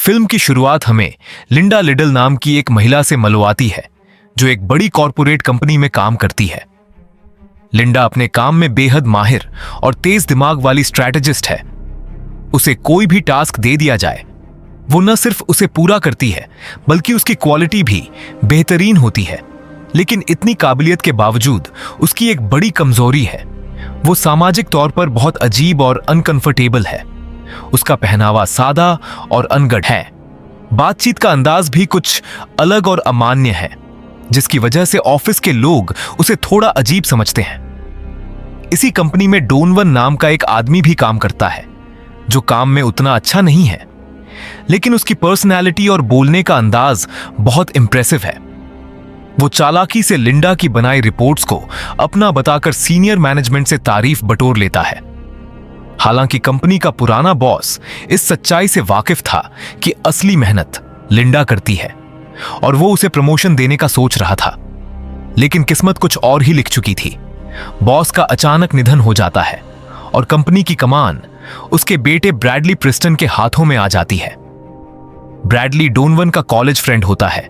Film की शुरुआत हमें लिंडा लिडल नाम की एक महिला से मिलवाती है जो एक बड़ी कॉरपोरेट कंपनी में काम करती है। लिंडा अपने काम में बेहद माहिर और तेज दिमाग वाली स्ट्रैटेजिस्ट है। उसे कोई भी टास्क दे दिया जाए, वो न सिर्फ उसे पूरा करती है बल्कि उसकी क्वालिटी भी बेहतरीन होती है। लेकिन इतनी काबिलियत के बावजूद उसकी एक बड़ी कमजोरी है। वो सामाजिक तौर पर बहुत अजीब और अनकंफर्टेबल है। उसका पहनावा सादा और अनगढ़ है। बातचीत का अंदाज भी कुछ अलग और अमान्य है, जिसकी वजह से ऑफिस के लोग उसे थोड़ा अजीब समझते हैं। इसी कंपनी में डोनवन नाम का एक आदमी भी काम करता है, जो काम में उतना अच्छा नहीं है, लेकिन उसकी पर्सनैलिटी और बोलने का अंदाज बहुत इंप्रेसिव है। वो चालाकी से लिंडा की बनाई रिपोर्ट्स को अपना बताकर सीनियर मैनेजमेंट से तारीफ बटोर लेता है। हालांकि कंपनी का पुराना बॉस इस सच्चाई से वाकिफ था कि असली मेहनत लिंडा करती है और वो उसे प्रमोशन देने का सोच रहा था। लेकिन किस्मत कुछ और ही लिख चुकी थी। बॉस का अचानक निधन हो जाता है और कंपनी की कमान उसके बेटे ब्रैडली प्रिस्टन के हाथों में आ जाती है। ब्रैडली डोनवन का कॉलेज फ्रेंड होता है,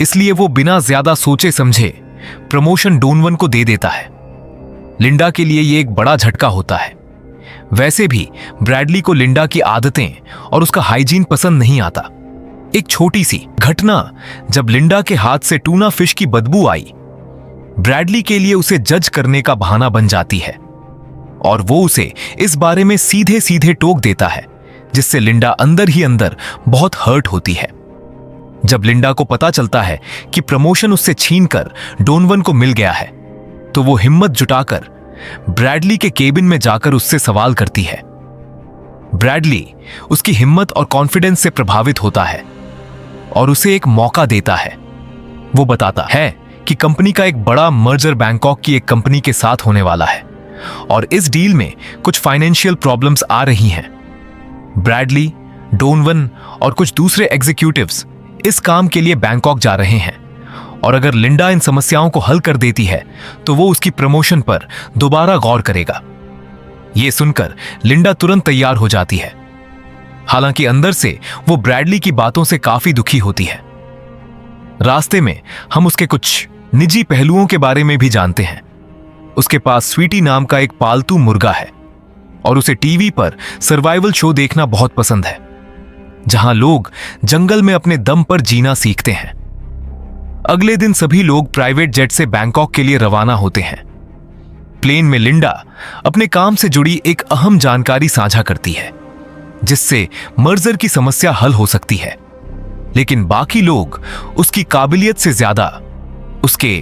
इसलिए वो बिना ज्यादा सोचे समझे प्रमोशन डोनवन को दे देता है। लिंडा के लिए ये एक बड़ा झटका होता है। वैसे भी ब्रैडली को लिंडा की आदतें और उसका हाइजीन पसंद नहीं आता। एक छोटी सी घटना, जब लिंडा के हाथ से टूना फिश की बदबू आई, ब्रैडली के लिए उसे जज करने का बहाना बन जाती है और वो उसे इस बारे में सीधे सीधे टोक देता है, जिससे लिंडा अंदर ही अंदर बहुत हर्ट होती है। जब लिंडा को पता चलता है कि प्रमोशन उससे छीनकर डोनवन को मिल गया है, तो वो हिम्मत जुटाकर ब्रैडली के केबिन में जाकर उससे सवाल करती है। ब्रैडली उसकी हिम्मत और कॉन्फिडेंस से प्रभावित होता है और उसे एक मौका देता है। वो बताता है कि कंपनी का एक बड़ा मर्जर बैंकॉक की एक कंपनी के साथ होने वाला है और इस डील में कुछ फाइनेंशियल प्रॉब्लम्स आ रही हैं। ब्रैडली, डोनवन और कुछ दूसरे एग्जीक्यूटिव्स इस काम के लिए बैंकॉक जा रहे हैं और अगर लिंडा इन समस्याओं को हल कर देती है तो वो उसकी प्रमोशन पर दोबारा गौर करेगा। ये सुनकर लिंडा तुरंत तैयार हो जाती है। हालांकि अंदर से वो ब्रैडली की बातों से काफी दुखी होती है। रास्ते में हम उसके कुछ निजी पहलुओं के बारे में भी जानते हैं। उसके पास स्वीटी नाम का एक पालतू मुर्गा है और उसे टीवी पर सर्वाइवल शो देखना बहुत पसंद है, जहां लोग जंगल में अपने दम पर जीना सीखते हैं। अगले दिन सभी लोग प्राइवेट जेट से बैंकॉक के लिए रवाना होते हैं। प्लेन में लिंडा अपने काम से जुड़ी एक अहम जानकारी साझा करती है, जिससे मर्जर की समस्या हल हो सकती है। लेकिन बाकी लोग उसकी काबिलियत से ज्यादा उसके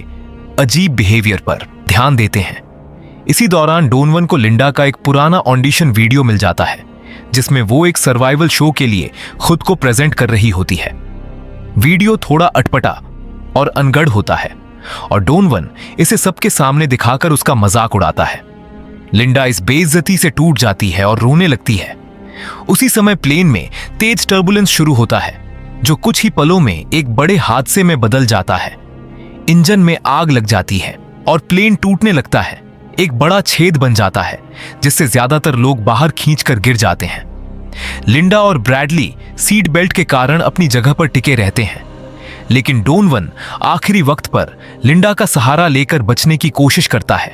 अजीब बिहेवियर पर ध्यान देते हैं। इसी दौरान डोनवन को लिंडा का एक पुराना ऑडिशन वीडियो मिल जाता है, जिसमें वो एक सर्वाइवल शो के लिए खुद को प्रेजेंट कर रही होती है। वीडियो थोड़ा अटपटा और अनगढ़ होता है और डोनवन इसे सबके सामने दिखाकर उसका मजाक उड़ाता है। लिंडा इस बेइज्जती से टूट जाती है और रोने लगती है। उसी समय प्लेन में तेज टर्बुलेंस शुरू होता है, जो कुछ ही पलों में एक बड़े हादसे में बदल जाता है। इंजन में आग लग जाती है और प्लेन टूटने लगता है। एक बड़ा छेद बन जाता है, जिससे ज्यादातर लोग बाहर खींचकर गिर जाते हैं। लिंडा और ब्रैडली सीट बेल्ट के कारण अपनी जगह पर टिके रहते हैं, लेकिन डोनवन आखिरी वक्त पर लिंडा का सहारा लेकर बचने की कोशिश करता है।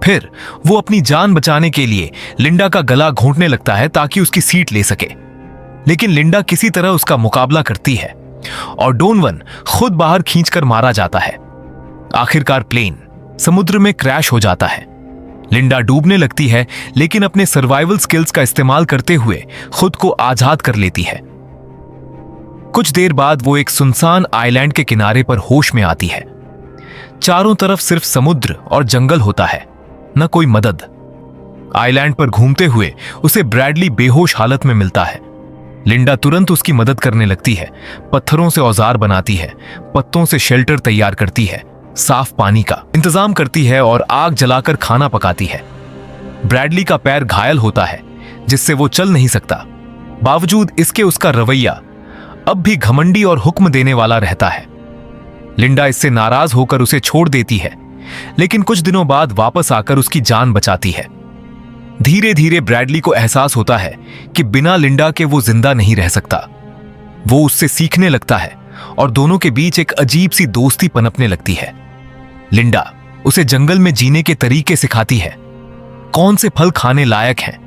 फिर वो अपनी जान बचाने के लिए लिंडा का गला घोंटने लगता है ताकि उसकी सीट ले सके, लेकिन लिंडा किसी तरह उसका मुकाबला करती है और डोनवन खुद बाहर खींचकर मारा जाता है। आखिरकार प्लेन समुद्र में क्रैश हो जाता है। लिंडा डूबने लगती है, लेकिन अपने सर्वाइवल स्किल्स का इस्तेमाल करते हुए खुद को आजाद कर लेती है। कुछ देर बाद वो एक सुनसान आइलैंड के किनारे पर होश में आती है। चारों तरफ सिर्फ समुद्र और जंगल होता है, न कोई मदद। आइलैंड पर घूमते हुए उसे ब्रैडली बेहोश हालत में मिलता है। लिंडा तुरंत उसकी मदद करने लगती है। पत्थरों से औजार बनाती है, पत्तों से शेल्टर तैयार करती है, साफ पानी का इंतजाम करती है और आग जलाकर खाना पकाती है। ब्रैडली का पैर घायल होता है, जिससे वो चल नहीं सकता। बावजूद इसके उसका रवैया अब भी घमंडी और हुक्म देने वाला रहता है। लिंडा इससे नाराज होकर उसे छोड़ देती है, लेकिन कुछ दिनों बाद वापस आकर उसकी जान बचाती है। धीरे धीरे ब्रैडली को एहसास होता है कि बिना लिंडा के वो जिंदा नहीं रह सकता। वो उससे सीखने लगता है और दोनों के बीच एक अजीब सी दोस्ती पनपने लगती है। लिंडा उसे जंगल में जीने के तरीके सिखाती है, कौन से फल खाने लायक हैं,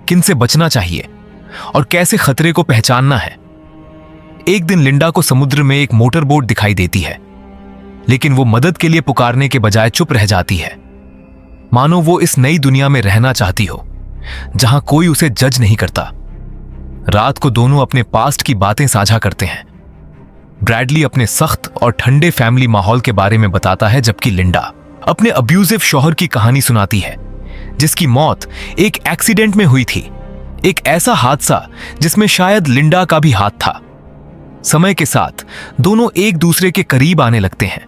किन से बचना चाहिए और कैसे खतरे को पहचानना है। एक दिन लिंडा को समुद्र में एक मोटर बोट दिखाई देती है, लेकिन वो मदद के लिए पुकारने के बजाय चुप रह जाती है, मानो वो इस नई दुनिया में रहना चाहती हो जहां कोई उसे जज नहीं करता। रात को दोनों अपने पास्ट की बातें साझा करते हैं। ब्रैडली अपने सख्त और ठंडे फैमिली माहौल के बारे में बताता है, जबकि लिंडा अपने अब्यूजिव शौहर की कहानी सुनाती है, जिसकी मौत एक एक्सीडेंट में हुई थी, एक ऐसा हादसा जिसमें शायद लिंडा का भी हाथ था। समय के साथ दोनों एक दूसरे के करीब आने लगते हैं,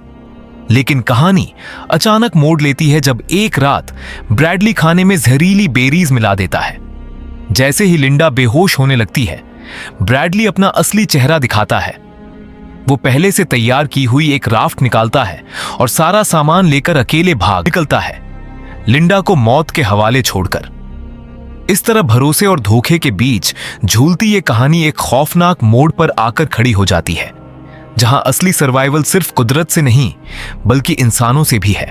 लेकिन कहानी अचानक मोड़ लेती है जब एक रात ब्रैडली खाने में जहरीली बेरीज मिला देता है। जैसे ही लिंडा बेहोश होने लगती है, ब्रैडली अपना असली चेहरा दिखाता है। वो पहले से तैयार की हुई एक राफ्ट निकालता है और सारा सामान लेकर अकेले भाग निकलता है, लिंडा को मौत के हवाले छोड़कर। इस तरह भरोसे और धोखे के बीच झूलती ये कहानी एक खौफनाक मोड़ पर आकर खड़ी हो जाती है, जहां असली सर्वाइवल सिर्फ कुदरत से नहीं बल्कि इंसानों से भी है।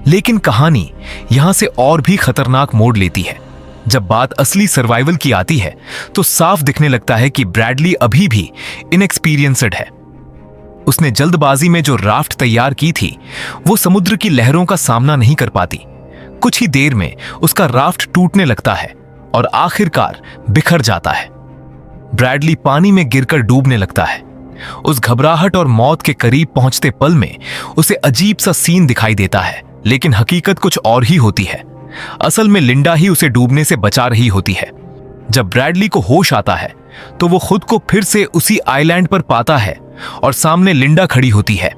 लेकिन कहानी यहां से और भी खतरनाक मोड़ लेती है। जब बात असली सर्वाइवल की आती है तो साफ दिखने लगता है कि ब्रैडली अभी भी इनएक्सपीरियंस्ड है। उसने जल्दबाजी में जो राफ्ट तैयार की थी वो समुद्र की लहरों का सामना नहीं कर पाती। कुछ ही देर में उसका राफ्ट टूटने लगता है और आखिरकार बिखर जाता है। ब्रैडली पानी में गिरकर डूबने लगता है। उस घबराहट और मौत के करीब पहुंचते पल में उसे अजीब सा सीन दिखाई देता है, लेकिन हकीकत कुछ और ही होती है। असल में लिंडा ही उसे डूबने से बचा रही होती है। जब ब्रैडली को होश आता है तो वो खुद को फिर से उसी आइलैंड पर पाता है और सामने लिंडा खड़ी होती है।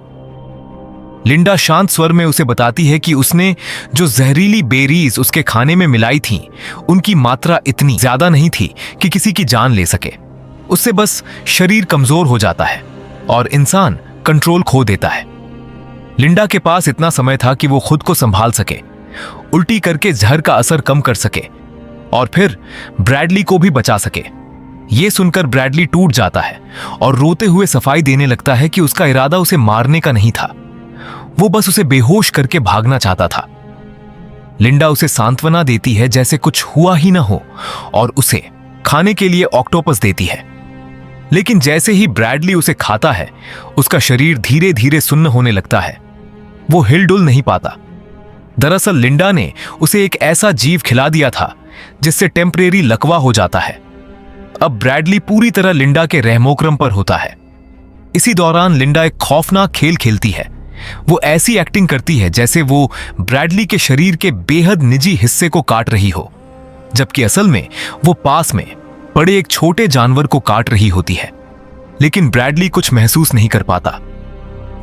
लिंडा शांत स्वर में उसे बताती है कि उसने जो जहरीली बेरीज उसके खाने में मिलाई थीं, उनकी मात्रा इतनी ज्यादा नहीं थी कि किसी की जान ले सके। उससे बस शरीर कमजोर हो जाता है और इंसान कंट्रोल खो देता है। लिंडा के पास इतना समय था कि वो खुद को संभाल सके, उल्टी करके जहर का असर कम कर सके और फिर ब्रैडली को भी बचा सके। ये सुनकर ब्रैडली टूट जाता है और रोते हुए सफाई देने लगता है कि उसका इरादा उसे मारने का नहीं था, वो बस उसे बेहोश करके भागना चाहता था। लिंडा उसे सांत्वना देती है जैसे कुछ हुआ ही ना हो और उसे खाने के लिए ऑक्टोपस देती है। लेकिन जैसे ही ब्रैडली उसे खाता है, उसका शरीर धीरे धीरे सुन्न होने लगता है। वो हिलडुल नहीं पाता। दरअसल लिंडा ने उसे एक ऐसा जीव खिला दिया था जिससे टेम्परेरी लकवा हो जाता है। अब ब्रैडली पूरी तरह लिंडा के रहमोकरम पर होता है। इसी दौरान लिंडा एक खौफनाक खेल खेलती है। वो ऐसी एक्टिंग करती है जैसे वो ब्रैडली के शरीर के बेहद निजी हिस्से को काट रही हो, जबकि असल में वो पास में पड़े एक छोटे जानवर को काट रही होती है। लेकिन ब्रैडली कुछ महसूस नहीं कर पाता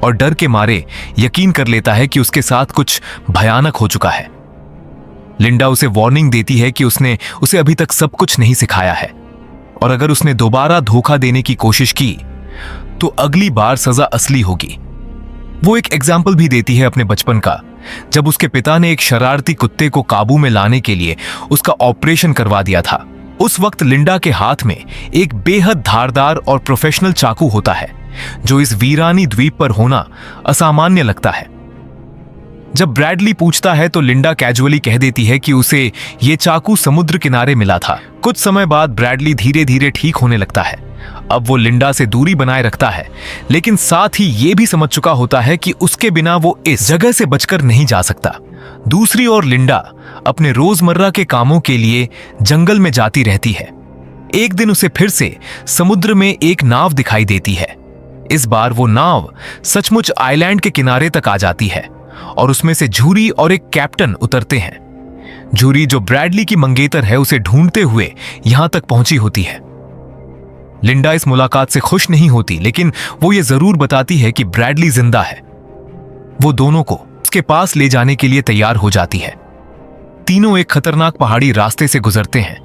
और डर के मारे यकीन कर लेता है कि उसके साथ कुछ भयानक हो चुका है। लिंडा उसे वार्निंग देती है कि उसने उसे अभी तक सब कुछ नहीं सिखाया है और अगर उसने दोबारा धोखा देने की कोशिश की तो अगली बार सजा असली होगी। वो एक एग्जाम्पल भी देती है अपने बचपन का, जब उसके पिता ने एक शरारती कुत्ते को काबू में लाने के लिए उसका ऑपरेशन करवा दिया था। उस वक्त लिंडा के हाथ में एक बेहद धारदार और प्रोफेशनल चाकू होता है, जो इस वीरानी द्वीप पर होना असामान्य लगता है। जब ब्रैडली पूछता है तो लिंडा कैजुअली कह देती है कि उसे ये चाकू समुद्र किनारे मिला था। कुछ समय बाद ब्रैडली धीरे धीरे ठीक होने लगता है। अब वो लिंडा से दूरी बनाए रखता है, लेकिन साथ ही ये भी समझ चुका होता है कि उसके बिना वो इस जगह से बचकर नहीं जा सकता। दूसरी ओर लिंडा अपने रोजमर्रा के कामों के लिए जंगल में जाती रहती है। एक दिन उसे फिर से समुद्र में एक नाव दिखाई देती है। इस बार वो नाव सचमुच आइलैंड के किनारे तक आ जाती है और उसमें से झूरी और एक कैप्टन उतरते हैं। झूरी, जो ब्रैडली की मंगेतर है, उसे ढूंढते हुए यहां तक पहुंची होती है। लिंडा इस मुलाकात से खुश नहीं होती, लेकिन वो ये जरूर बताती है कि ब्रैडली जिंदा है। वो दोनों को उसके पास ले जाने के लिए तैयार हो जाती है। तीनों एक खतरनाक पहाड़ी रास्ते से गुजरते हैं,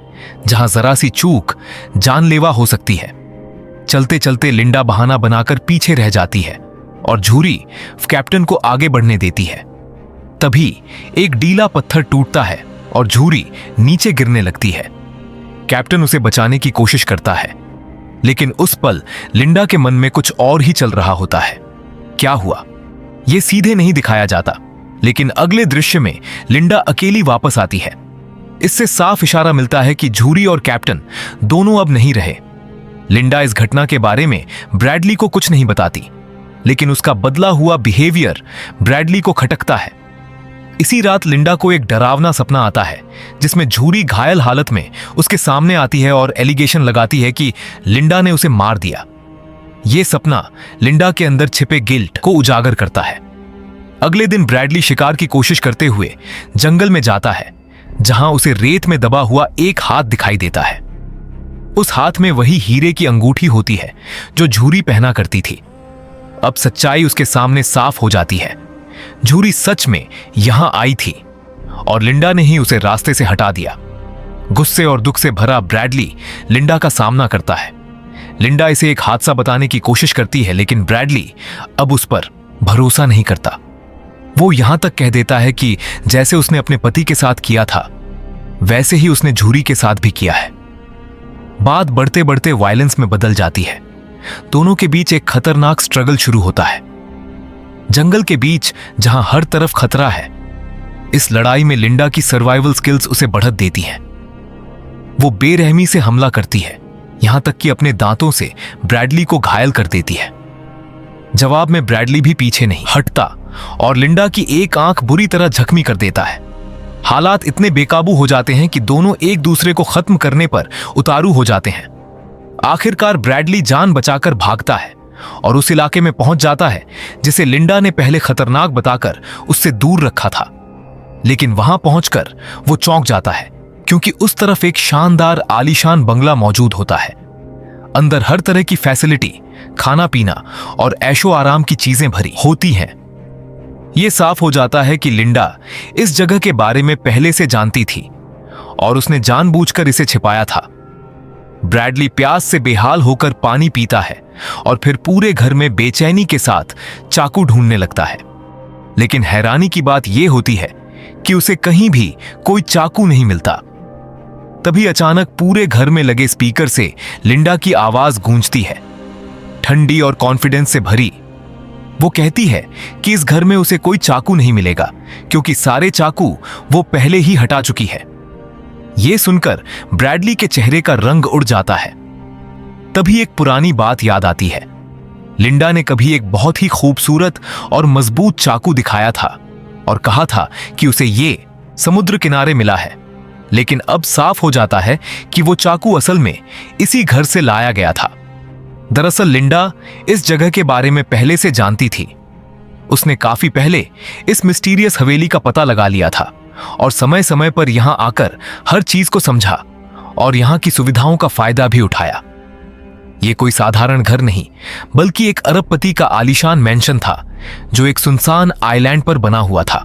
जहां जरा सी चूक जानलेवा हो सकती है। चलते चलते लिंडा बहाना बनाकर पीछे रह जाती है और झूरी कैप्टन को आगे बढ़ने देती है। तभी एक डीला पत्थर टूटता है और झूरी नीचे गिरने लगती है। कैप्टन उसे बचाने की कोशिश करता है, लेकिन उस पल लिंडा के मन में कुछ और ही चल रहा होता है। क्या हुआ यह सीधे नहीं दिखाया जाता, लेकिन अगले दृश्य में लिंडा अकेली वापस आती है। इससे साफ इशारा मिलता है कि झूरी और कैप्टन दोनों अब नहीं रहे। लिंडा इस घटना के बारे में ब्रैडली को कुछ नहीं बताती, लेकिन उसका बदला हुआ बिहेवियर ब्रैडली को खटकता है। इसी रात लिंडा को एक डरावना सपना आता है, जिसमें झूरी घायल हालत में उसके सामने आती है और एलिगेशन लगाती है कि लिंडा ने उसे मार दिया। यह सपना लिंडा के अंदर छिपे गिल्ट को उजागर करता है। अगले दिन ब्रैडली शिकार की कोशिश करते हुए जंगल में जाता है, जहां उसे रेत में दबा हुआ एक हाथ दिखाई देता है। उस हाथ में वही हीरे की अंगूठी होती है जो झूरी पहना करती थी। अब सच्चाई उसके सामने साफ हो जाती है। झूरी सच में यहां आई थी और लिंडा ने ही उसे रास्ते से हटा दिया। गुस्से और दुख से भरा ब्रैडली लिंडा का सामना करता है। लिंडा इसे एक हादसा बताने की कोशिश करती है, लेकिन ब्रैडली अब उस पर भरोसा नहीं करता। वो यहां तक कह देता है कि जैसे उसने अपने पति के साथ किया था, वैसे ही उसने झूरी के साथ भी किया है। बात बढ़ते बढ़ते वायलेंस में बदल जाती है। दोनों के बीच एक खतरनाक स्ट्रगल शुरू होता है। जंगल के बीच जहां हर तरफ खतरा है, इस लड़ाई में लिंडा की सर्वाइवल स्किल्स उसे बढ़त देती हैं। वो बेरहमी से हमला करती है, यहां तक कि अपने दांतों से ब्रैडली को घायल कर देती है। जवाब में ब्रैडली भी पीछे नहीं हटता और लिंडा की एक आंख बुरी तरह जख्मी कर देता है। हालात इतने बेकाबू हो जाते हैं कि दोनों एक दूसरे को खत्म करने पर उतारू हो जाते हैं। आखिरकार ब्रैडली जान बचाकर भागता है और उस इलाके में पहुंच जाता है जिसे लिंडा ने पहले खतरनाक बताकर उससे दूर रखा था। लेकिन वहां पहुंचकर वो चौंक जाता है, क्योंकि उस तरफ एक शानदार आलीशान बंगला मौजूद होता है। अंदर हर तरह की फैसिलिटी, खाना पीना और ऐशो आराम की चीजें भरी होती हैं। यह साफ हो जाता है कि लिंडा इस जगह के बारे में पहले से जानती थी और उसने जानबूझकर इसे छिपाया था। ब्रैडली प्यास से बेहाल होकर पानी पीता है और फिर पूरे घर में बेचैनी के साथ चाकू ढूंढने लगता है। लेकिन हैरानी की बात यह होती है कि उसे कहीं भी कोई चाकू नहीं मिलता। तभी अचानक पूरे घर में लगे स्पीकर से लिंडा की आवाज गूंजती है, ठंडी और कॉन्फिडेंस से भरी। वो कहती है कि इस घर में उसे कोई चाकू नहीं मिलेगा, क्योंकि सारे चाकू वो पहले ही हटा चुकी है। यह सुनकर ब्रैडली के चेहरे का रंग उड़ जाता है। तभी एक पुरानी बात याद आती है। लिंडा ने कभी एक बहुत ही खूबसूरत और मजबूत चाकू दिखाया था और कहा था कि उसे ये समुद्र किनारे मिला है। लेकिन अब साफ हो जाता है कि वो चाकू असल में इसी घर से लाया गया था। दरअसल लिंडा इस जगह के बारे में पहले से जानती थी। उसने काफी पहले इस मिस्टीरियस हवेली का पता लगा लिया था और समय समय पर यहां आकर हर चीज को समझा और यहां की सुविधाओं का फायदा भी उठाया। यह कोई साधारण घर नहीं, बल्कि एक अरबपति का आलीशान मैंशन था, जो एक सुनसान आइलैंड पर बना हुआ था।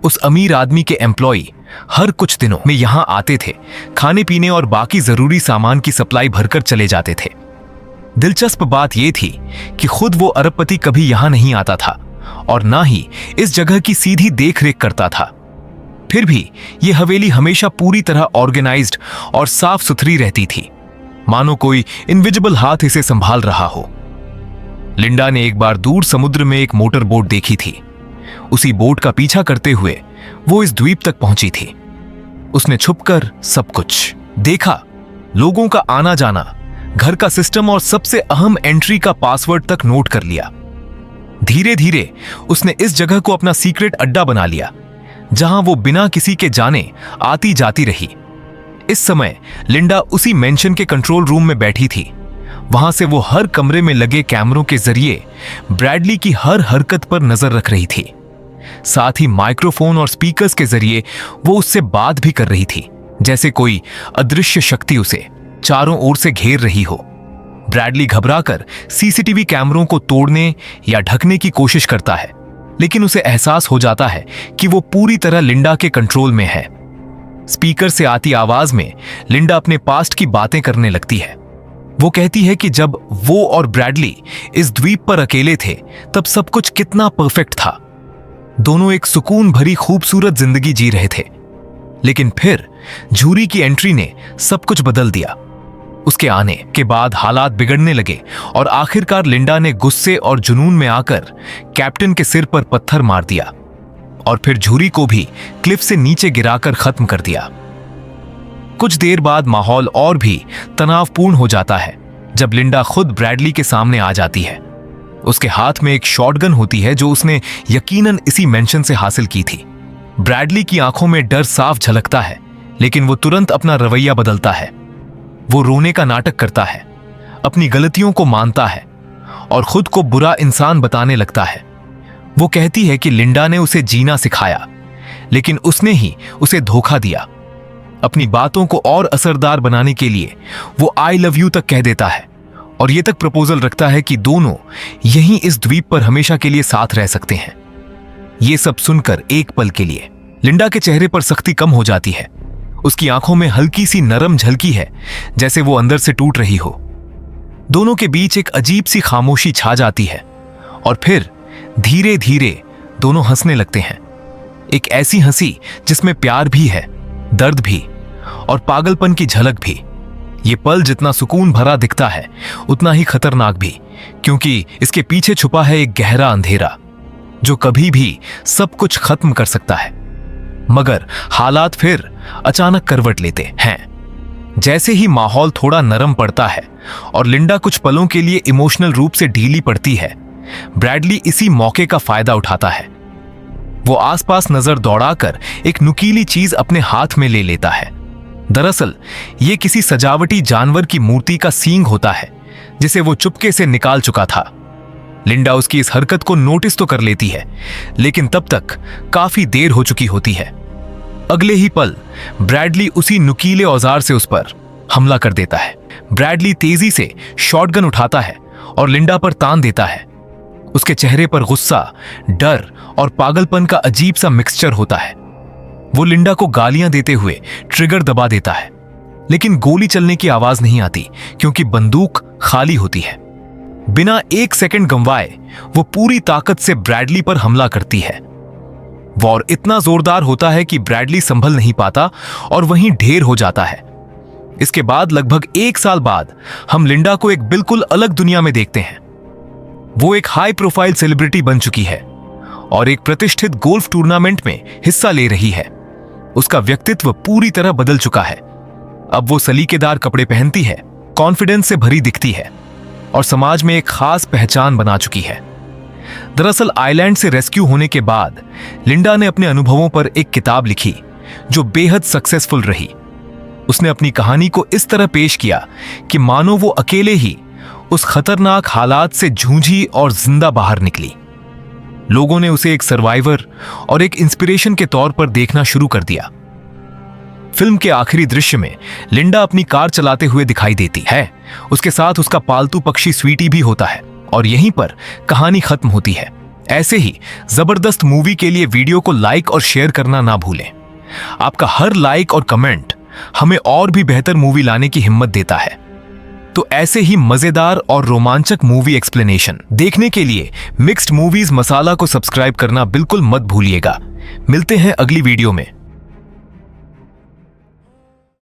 उस अमीर आदमी के एम्प्लॉई हर कुछ दिनों में यहां आते थे, खाने पीने और बाकी जरूरी सामान की सप्लाई भरकर चले जाते थे। दिलचस्प बात यह थी कि खुद वो अरबपति कभी यहां नहीं आता था और ना ही इस जगह की सीधी देखरेख करता था। फिर भी यह हवेली हमेशा पूरी तरह ऑर्गेनाइज्ड और साफ सुथरी रहती थी, मानो कोई इनविजिबल हाथ इसे संभाल रहा हो। लिंडा ने एक बार दूर समुद्र में एक मोटर बोट देखी थी। उसी बोट का पीछा करते हुए वो इस द्वीप तक पहुंची थी। उसने छुपकर सब कुछ देखा, लोगों का आना जाना, घर का सिस्टम और सबसे अहम एंट्री का पासवर्ड तक नोट कर लिया। धीरे धीरे उसने इस जगह को अपना सीक्रेट अड्डा बना लिया, जहां वो बिना किसी के जाने आती जाती रही। इस समय लिंडा उसी मेंशन के कंट्रोल रूम में बैठी थी। वहां से वो हर कमरे में लगे कैमरों के जरिए ब्रैडली की हर हरकत पर नजर रख रही थी। साथ ही माइक्रोफोन और स्पीकर्स के जरिए वो उससे बात भी कर रही थी, जैसे कोई अदृश्य शक्ति उसे चारों ओर से घेर रही हो। ब्रैडली घबराकर सीसीटीवी कैमरों को तोड़ने या ढकने की कोशिश करता है, लेकिन उसे एहसास हो जाता है कि वो पूरी तरह लिंडा के कंट्रोल में है। स्पीकर से आती आवाज में लिंडा अपने पास्ट की बातें करने लगती है। वो कहती है कि जब वो और ब्रैडली इस द्वीप पर अकेले थे, तब सब कुछ कितना परफेक्ट था। दोनों एक सुकून भरी खूबसूरत जिंदगी जी रहे थे। लेकिन फिर झूरी की एंट्री ने सब कुछ बदल दिया। उसके आने के बाद हालात बिगड़ने लगे और आखिरकार लिंडा ने गुस्से और जुनून में आकर कैप्टन के सिर पर पत्थर मार दिया और फिर झुरी को भी क्लिफ से नीचे गिराकर खत्म कर दिया। कुछ देर बाद माहौल और भी तनावपूर्ण हो जाता है जब लिंडा खुद ब्रैडली के सामने आ जाती है। उसके हाथ में एक शॉटगन होती है जो उसने यकीनन इसी मेंशन से हासिल की थी। ब्रैडली की आंखों में डर साफ झलकता है, लेकिन वो तुरंत अपना रवैया बदलता है। वो रोने का नाटक करता है, अपनी गलतियों को मानता है और खुद को बुरा इंसान बताने लगता है। वो कहती है कि लिंडा ने उसे जीना सिखाया, लेकिन उसने ही उसे धोखा दिया। अपनी बातों को और असरदार बनाने के लिए वो आई लव यू तक कह देता है और ये तक प्रपोजल रखता है कि दोनों यहीं इस द्वीप पर हमेशा के लिए साथ रह सकते हैं। ये सब सुनकर एक पल के लिए लिंडा के चेहरे पर सख्ती कम हो जाती है। उसकी आंखों में हल्की सी नरम झलकी है, जैसे वो अंदर से टूट रही हो। दोनों के बीच एक अजीब सी खामोशी छा जाती है और फिर धीरे धीरे दोनों हंसने लगते हैं। एक ऐसी हंसी जिसमें प्यार भी है, दर्द भी और पागलपन की झलक भी। ये पल जितना सुकून भरा दिखता है उतना ही खतरनाक भी, क्योंकि इसके पीछे छुपा है एक गहरा अंधेरा जो कभी भी सब कुछ खत्म कर सकता है। मगर हालात फिर अचानक करवट लेते हैं। जैसे ही माहौल थोड़ा नरम पड़ता है और लिंडा कुछ पलों के लिए इमोशनल रूप से ढीली पड़ती है, ब्रैडली इसी मौके का फायदा उठाता है। वो आसपास नजर दौड़ाकर एक नुकीली चीज अपने हाथ में ले लेता है। दरअसल ये किसी सजावटी जानवर की मूर्ति का सींग होता है जिसे वो चुपके से निकाल चुका था। लिंडा उसकी इस हरकत को नोटिस तो कर लेती है, लेकिन तब तक काफी देर हो चुकी होती है। अगले ही पल ब्रैडली उसी नुकीले औजार से उस पर हमला कर देता है। ब्रैडली तेजी से शॉटगन उठाता है और लिंडा पर तान देता है। उसके चेहरे पर गुस्सा, डर और पागलपन का अजीब सा मिक्सचर होता है। वो लिंडा को गालियां देते हुए ट्रिगर दबा देता है, लेकिन गोली चलने की आवाज नहीं आती क्योंकि बंदूक खाली होती है। बिना एक सेकंड गंवाए वो पूरी ताकत से ब्रैडली पर हमला करती है। वॉर इतना जोरदार होता है कि ब्रैडली संभल नहीं पाता और वहीं ढेर हो जाता है। इसके बाद लगभग 1 साल बाद हम लिंडा को एक बिल्कुल अलग दुनिया में देखते हैं। वो एक हाई प्रोफाइल सेलिब्रिटी बन चुकी है और एक प्रतिष्ठित गोल्फ टूर्नामेंट में हिस्सा ले रही है। उसका व्यक्तित्व पूरी तरह बदल चुका है। अब वो सलीकेदार कपड़े पहनती है, कॉन्फिडेंस से भरी दिखती है और समाज में एक खास पहचान बना चुकी है। दरअसल आइलैंड से रेस्क्यू होने के बाद लिंडा ने अपने अनुभवों पर एक किताब लिखी जो बेहद सक्सेसफुल रही। उसने अपनी कहानी को इस तरह पेश किया कि मानो वो अकेले ही उस खतरनाक हालात से जूझी और जिंदा बाहर निकली। लोगों ने उसे एक सर्वाइवर और एक इंस्पिरेशन के तौर पर देखना शुरू कर दिया। फिल्म के आखिरी दृश्य में लिंडा अपनी कार चलाते हुए दिखाई देती है। उसके साथ उसका पालतू पक्षी स्वीटी भी होता है और यहीं पर कहानी खत्म होती है। ऐसे ही जबरदस्त मूवी के लिए वीडियो को लाइक और शेयर करना ना भूलें। आपका हर लाइक और कमेंट हमें और भी बेहतर मूवी लाने की हिम्मत देता है। तो ऐसे ही मजेदार और रोमांचक मूवी एक्सप्लेनेशन देखने के लिए मिक्स्ड मूवीज मसाला को सब्सक्राइब करना बिल्कुल मत भूलिएगा। मिलते हैं अगली वीडियो में।